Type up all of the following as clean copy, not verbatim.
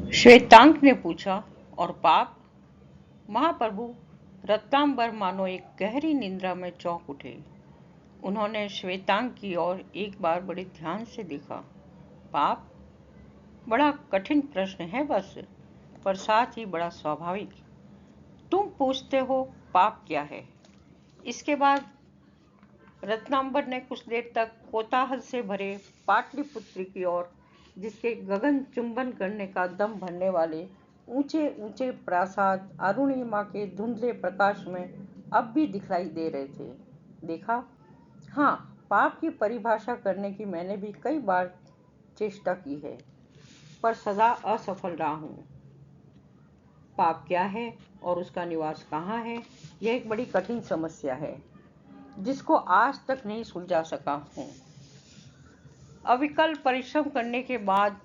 श्वेतांक ने पूछा, और पाप? महाप्रभु रत्नांबर मानो एक गहरी निद्रा में चौंक उठे। उन्होंने श्वेतांक की ओर एक बार बड़े ध्यान से देखा। पाप? बड़ा कठिन प्रश्न है बस, पर साथ ही बड़ा स्वाभाविक। तुम पूछते हो पाप क्या है। इसके बाद रत्नांबर ने कुछ देर तक कोलाहल से भरे पाटलिपुत्र की ओर, जिसके गगन चुंबन करने का दम भरने वाले ऊंचे ऊंचे प्रासाद अरुणिमा के धुंधले प्रकाश में अब भी दिखलाई दे रहे थे, देखा। हाँ, पाप की परिभाषा करने की मैंने भी कई बार चेष्टा की है, पर सदा असफल रहा हूं। पाप क्या है और उसका निवास कहाँ है, यह एक बड़ी कठिन समस्या है जिसको आज तक नहीं सुलझा सका हूं। अविकल परिश्रम करने के बाद,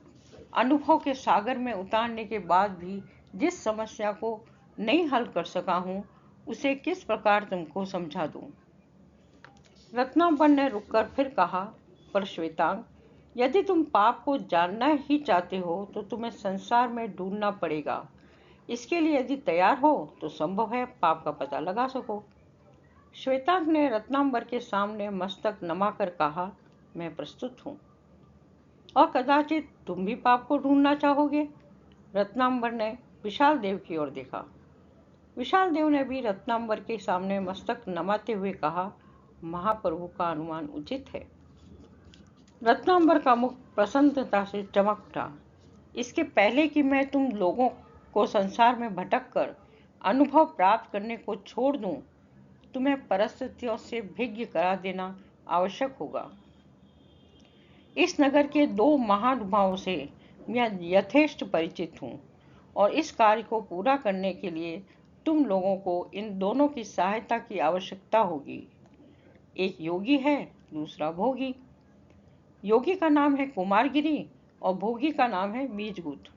अनुभव के सागर में उतारने के बाद भी जिस समस्या को नहीं हल कर सका हूं, उसे किस प्रकार तुमको समझा दूं। रत्नांबर ने रुककर फिर कहा, पर श्वेतांग, यदि तुम पाप को जानना ही चाहते हो तो तुम्हें संसार में ढूंढना पड़ेगा। इसके लिए यदि तैयार हो तो संभव है पाप का पता लगा सको। श्वेतांग ने रत्नांबर के सामने मस्तक नमाकर कहा, मैं प्रस्तुत हूँ। और कदाचित तुम भी पाप को ढूंढना चाहोगे। रत्नांबर ने विशाल देव की ओर देखा। विशाल देव ने भी रत्नांबर के सामने मस्तक नमाते हुए कहा, महाप्रभु का अनुमान उचित है। रत्नांबर का मुख प्रसन्नता से चमक उठा। इसके पहले कि मैं तुम लोगों को संसार में भटक कर अनुभव प्राप्त करने को छोड़ दूं, तुम्हें परिस्थितियों से भिज्ञ करा देना आवश्यक होगा। इस नगर के दो महानुभावों से मैं यथेष्ट परिचित हूँ, और इस कार्य को पूरा करने के लिए तुम लोगों को इन दोनों की सहायता की आवश्यकता होगी। एक योगी है, दूसरा भोगी। योगी का नाम है कुमारगिरी और भोगी का नाम है बीजगुप्त।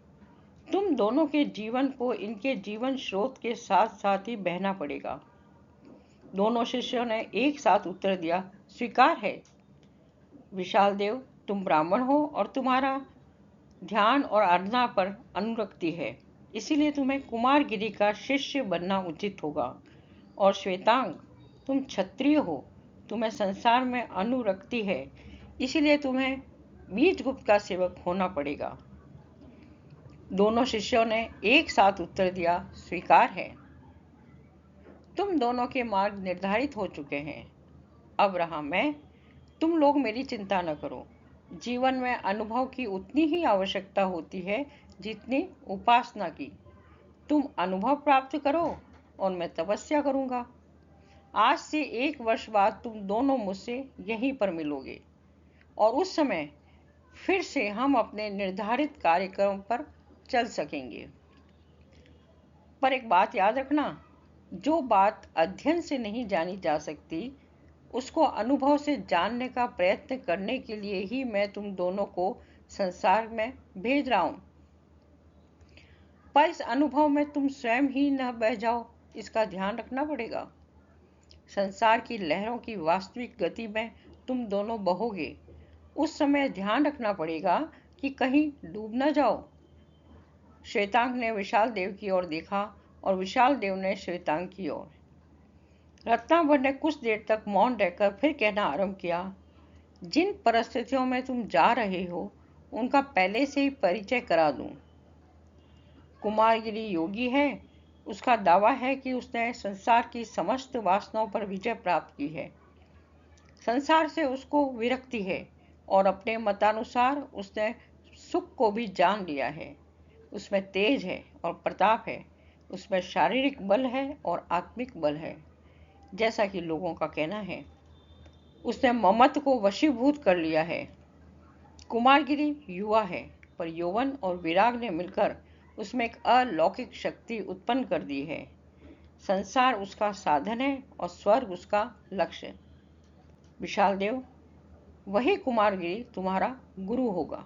तुम दोनों के जीवन को इनके जीवन स्रोत के साथ साथ ही बहना पड़ेगा। दोनों शिष्यों ने एक साथ उत्तर दिया, स्वीकार है। विशाल देव, तुम ब्राह्मण हो और तुम्हारा ध्यान और आराधना पर अनुरक्ति है, इसीलिए तुम्हें कुमारगिरी का शिष्य बनना उचित होगा। और श्वेतांग, तुम क्षत्रिय हो, तुम्हें संसार में अनुरक्ति है, इसीलिए तुम्हें बीजगुप्त का सेवक होना पड़ेगा। दोनों शिष्यों ने एक साथ उत्तर दिया, स्वीकार है। तुम दोनों के मार्ग निर्धारित हो चुके हैं। अब रहा मैं। तुम लोग मेरी चिंता न करो। जीवन में अनुभव की उतनी ही आवश्यकता होती है जितनी उपासना की। तुम अनुभव प्राप्त करो और मैं तपस्या करूंगा। आज से 1 वर्ष बाद तुम दोनों मुझसे यहीं पर मिलोगे, और उस समय फिर से हम अपने निर्धारित कार्यक्रम पर चल सकेंगे। पर एक बात याद रखना, जो बात अध्ययन से नहीं जानी जा सकती, उसको अनुभव से जानने का प्रयत्न करने के लिए ही मैं तुम दोनों को संसार में भेज रहा हूं। पर इस अनुभव में तुम स्वयं ही न बह जाओ, इसका ध्यान रखना पड़ेगा। संसार की लहरों की वास्तविक गति में तुम दोनों बहोगे। उस समय ध्यान रखना पड़ेगा कि कहीं डूब न जाओ। श्वेतांग ने विशाल देव की ओर देखा और विशाल देव ने श्वेतांग की ओर। रत्नांबर ने कुछ देर तक मौन रहकर फिर कहना आरंभ किया, जिन परिस्थितियों में तुम जा रहे हो उनका पहले से ही परिचय करा दूं। कुमारगिरी योगी है। उसका दावा है कि उसने संसार की समस्त वासनाओं पर विजय प्राप्त की है। संसार से उसको विरक्ति है और अपने मतानुसार उसने सुख को भी जान लिया है। उसमें तेज है और प्रताप है। उसमें शारीरिक बल है और आत्मिक बल है, जैसा कि लोगों का कहना है। उसने ममत्व को वशीभूत कर लिया है। कुमारगिरी युवा है, पर यौवन और विराग ने मिलकर उसमें एक अलौकिक शक्ति उत्पन्न कर दी है। संसार उसका साधन है और स्वर्ग उसका लक्ष्य। विशाल देव, वही कुमारगिरी तुम्हारा गुरु होगा।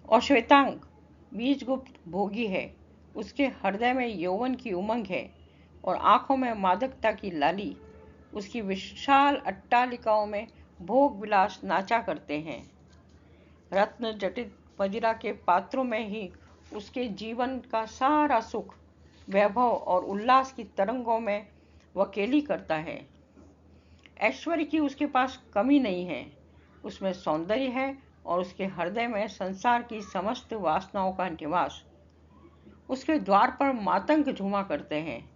और श्वेतांग, बीजगुप्त भोगी है। उसके हृदय में यौवन की उमंग है और आंखों में मादकता की लाली। उसकी विशाल अट्टालिकाओं में भोग विलास नाचा करते हैं। रत्न जटित मदिरा के पात्रों में ही उसके जीवन का सारा सुख, वैभव और उल्लास की तरंगों में वकेली करता है। ऐश्वर्य की उसके पास कमी नहीं है, उसमें सौंदर्य है और उसके हृदय में संसार की समस्त वासनाओं का निवास। उसके द्वार पर मातंग झूमा करते हैं,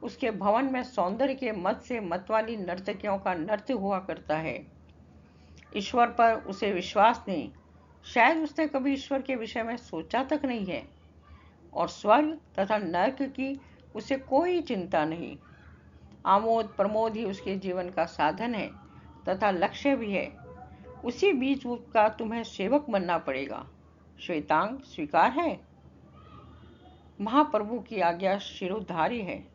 उसके भवन में सौंदर्य के मत से मतवाली नर्तकियों का नृत्य हुआ करता है। ईश्वर पर उसे विश्वास नहीं, शायद उसने कभी ईश्वर के विषय में सोचा तक नहीं है। और स्वर्ग तथा नरक की उसे कोई चिंता नहीं। आमोद प्रमोद ही उसके जीवन का साधन है तथा लक्ष्य भी है। उसी बीच का तुम्हें सेवक बनना पड़ेगा। श्वेतांग स्वीकार है? महाप्रभु की आज्ञा शिरोधारी है।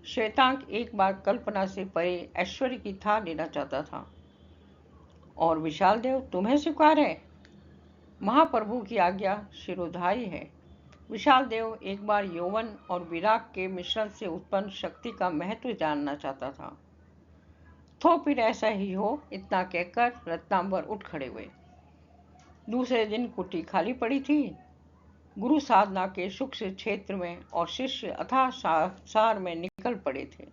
श्वेतांग एक बार कल्पना से परे ऐश्वर्य की थाह लेना चाहता था। और विशाल देव तुम्हें स्वीकार है? महाप्रभु की आज्ञा शिरोधारी है। विशाल देव एक बार यौवन और विराग के मिश्रण से उत्पन्न शक्ति का महत्व जानना चाहता था। तो फिर ऐसा ही हो, इतना कहकर रत्नांबर उठ खड़े हुए। दूसरे दिन कुटी खाली पड़ी थी। गुरु साधना के सूक्ष्म क्षेत्र में और शिष्य अथाह सार में निकल पड़े थे।